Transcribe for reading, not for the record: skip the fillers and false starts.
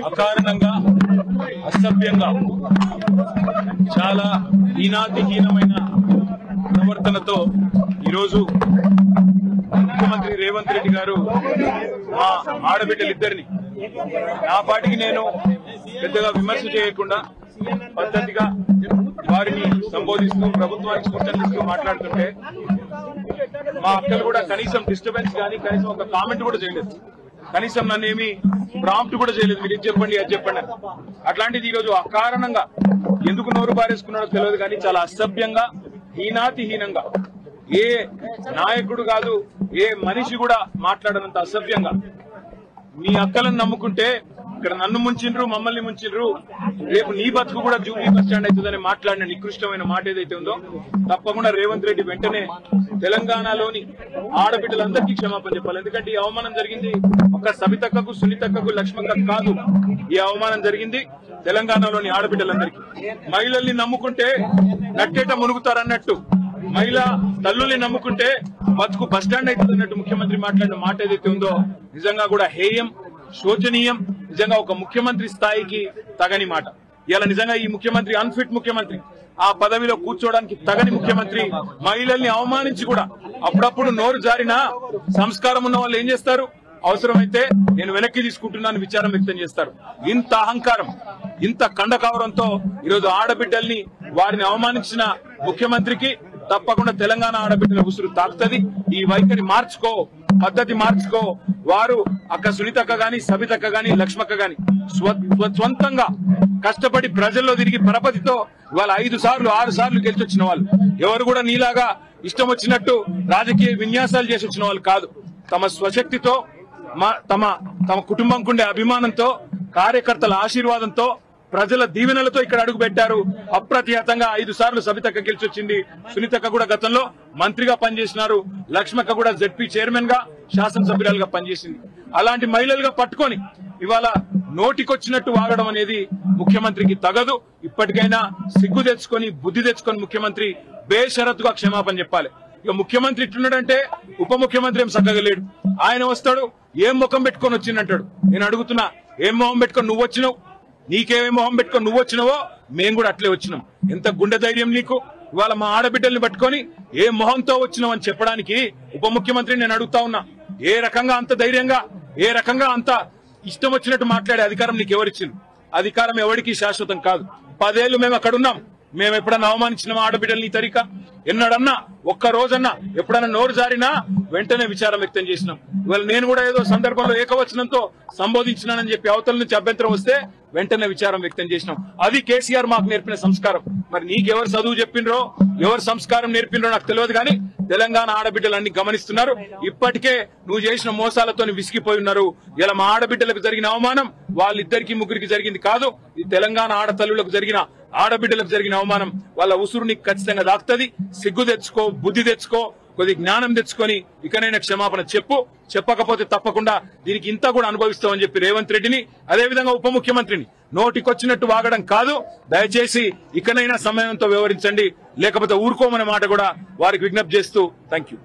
అకారణంగా అసభ్యంగా చాలా హీనాతిహీనమైన ప్రవర్తనతో ఈరోజు ముఖ్యమంత్రి రేవంత్ రెడ్డి గారు మా ఆడబిడ్డలిద్దరిని నా పాటికి నేను పెద్దగా విమర్శ చేయకుండా పద్ధతిగా వారిని సంబోధిస్తూ ప్రభుత్వానికి సూచనలు మాట్లాడుతుంటే మా అక్కలు కూడా కనీసం డిస్టర్బెన్స్ కానీ కనీసం ఒక కామెంట్ కూడా చేయలేదు. కనీసం నన్ను ఏమి ప్రాంప్ట్ కూడా చేయలేదు. మీరు ఇది చెప్పండి అది చెప్పండి. అట్లాంటిది ఈరోజు అకారణంగా ఎందుకు నోరు బారేసుకున్నాడో తెలియదు కానీ చాలా అసభ్యంగా హీనాతిహీనంగా ఏ నాయకుడు కాదు ఏ మనిషి కూడా మాట్లాడనంత అసభ్యంగా మీ అక్కలను నమ్ముకుంటే ఇక్కడ నన్ను ముంచిండ్రు మమ్మల్ని ముంచిండ్రు రేపు నీ బతుకు కూడా జూబ్లీ బస్ స్టాండ్ అవుతుందని మాట్లాడిన నికృష్టమైన మాట ఏదైతే ఉందో తప్పకుండా రేవంత్ రెడ్డి వెంటనే తెలంగాణలోని ఆడబిడ్డలందరికీ క్షమాపణ చెప్పాలి. ఎందుకంటే ఈ అవమానం జరిగింది ఒక సబితక్కకు సునీతక్కకు లక్ష్మక్కకు కాదు. ఈ అవమానం జరిగింది తెలంగాణలోని ఆడబిడ్డలందరికీ. మహిళల్ని నమ్ముకుంటే నట్టేట మునుగుతారన్నట్టు మహిళా తల్లుల్ని నమ్ముకుంటే బతుకు బస్టాండ్ అవుతుంది అన్నట్టు ముఖ్యమంత్రి మాట్లాడిన మాట ఏదైతే ఉందో నిజంగా కూడా హేయం శోచనీయం. నిజంగా ఒక ముఖ్యమంత్రి స్థాయికి తగని మాట. ఇలా నిజంగా ఈ ముఖ్యమంత్రి అన్ఫిట్ ముఖ్యమంత్రి, ఆ పదవిలో కూర్చోవడానికి తగని ముఖ్యమంత్రి. మహిళల్ని అవమానించి కూడా అప్పుడప్పుడు నోరు జారిన సంస్కారం ఉన్న వాళ్ళు ఏం చేస్తారు? అవసరమైతే నేను వెనక్కి తీసుకుంటున్నాను విచారం వ్యక్తం చేస్తారు. ఇంత అహంకారం ఇంత కండకావరంతో ఈరోజు ఆడబిడ్డల్ని వారిని అవమానించిన ముఖ్యమంత్రికి తప్పకుండా తెలంగాణ ఆడబిడ్డల ఉసురు తాకుతుంది. ఈ వైఖరి మార్చుకో, పద్ధతి మార్చుకో. వారు అక్క సునీతక్క గాని సబితక్క గాని లక్ష్మక్క గాని స్వంతంగా కష్టపడి ప్రజల్లో తిరిగి పరపతితో ఇవాళ 5 సార్లు 6 సార్లు గెలిచొచ్చిన వాళ్ళు. ఎవరు కూడా నీలాగా ఇష్టం వచ్చినట్టు రాజకీయ విన్యాసాలు చేసి వచ్చిన వాళ్ళు కాదు. తమ స్వశక్తితో తమ కుటుంబంకుండే అభిమానంతో కార్యకర్తల ఆశీర్వాదంతో ప్రజల దీవెనలతో ఇక్కడ అడుగు పెట్టారు. అప్రతిహతంగా 5 సార్లు సబితక్క గెలిచొచ్చింది. సునీతక్క కూడా గతంలో మంత్రిగా పనిచేసినారు. లక్ష్మక్క కూడా జెడ్పీ చైర్మన్ గా శాసనసభ్యురాలుగా పనిచేసింది. అలాంటి మహిళలుగా పట్టుకొని ఇవాళ నోటికొచ్చినట్టు వాగడం అనేది ముఖ్యమంత్రికి తగదు. ఇప్పటికైనా సిగ్గు తెచ్చుకొని బుద్ధి తెచ్చుకొని ముఖ్యమంత్రి బేషరతుగా క్షమాపణ చెప్పాలి. ఇక ముఖ్యమంత్రి ఇట్లున్నాడంటే ఉప ముఖ్యమంత్రి ఏం చక్కగా లేడు. ఆయన వస్తాడు ఏం ముఖం పెట్టుకొని వచ్చిందంటాడు. నేను అడుగుతున్నా, ఏం మొహం పెట్టుకొని నువ్వు వచ్చినావు? నీకేమేం మొహం పెట్టుకొని నువ్వు వచ్చినావో మేము కూడా అట్లే వచ్చినాం. ఎంత గుండె ధైర్యం నీకు? ఇవాళ మా ఆడబిడ్డల్ని పట్టుకొని ఏ మొహంతో వచ్చినావు అని చెప్పడానికి ఉప ముఖ్యమంత్రిని నేను అడుగుతా ఉన్నా. ఏ రకంగా అంత ధైర్యంగా ఏ రకంగా అంత ఇష్టం వచ్చినట్టు మాట్లాడే అధికారం నీకు ఎవరిచ్చింది? అధికారం ఎవరికి శాశ్వతం కాదు. 10 ఏళ్లు మేము అక్కడ ఉన్నాం. మేము ఎప్పుడన్నా అవమానించిన ఆడబిడ్డల్ని తరిక ఎన్నడన్నా ఒక్క రోజన్నా ఎప్పుడన్నా నోరు జారినా వెంటనే విచారం వ్యక్తం చేసినాం. ఇవాళ నేను కూడా ఏదో సందర్భంలో ఏకవచనంతో సంబోధించినానని చెప్పి అవతల నుంచి అభ్యంతరం వస్తే వెంటనే విచారం వ్యక్తం చేసినాం. అది కేసీఆర్ మాకు నేర్పిన సంస్కారం. మరి నీకెవరు చదువు చెప్పిండ్రో ఎవరు సంస్కారం నేర్పిండ్రో నాకు తెలియదు కానీ తెలంగాణ ఆడబిడ్డలు అన్ని గమనిస్తున్నారు. ఇప్పటికే నువ్వు చేసిన మోసాలతో విసిగిపోయి ఉన్నారు. ఇలా మా ఆడబిడ్డలకు జరిగిన అవమానం వాళ్ళిద్దరికి ముగ్గురికి జరిగింది కాదు. ఈ తెలంగాణ ఆడతల్లులకు జరిగిన ఆడబిడ్డలకు జరిగిన అవమానం వాళ్ళ ఉసురు నీకు ఖచ్చితంగా దాక్తది. సిగ్గు తెచ్చుకో, బుద్ధి తెచ్చుకో, కొద్ది జ్ఞానం తెచ్చుకొని ఇకనైనా క్షమాపణ చెప్పు. చెప్పకపోతే తప్పకుండా దీనికి ఇంత కూడా అనుభవిస్తామని చెప్పి రేవంత్ రెడ్డిని అదేవిధంగా ఉప ముఖ్యమంత్రిని నోటికొచ్చినట్టు వాగడం కాదు. దయచేసి ఇకనైనా సమయంతో వ్యవహరించండి, లేకపోతే ఊరుకోమనే మాట కూడా వారికి విజ్ఞప్తి చేస్తూ థాంక్యూ.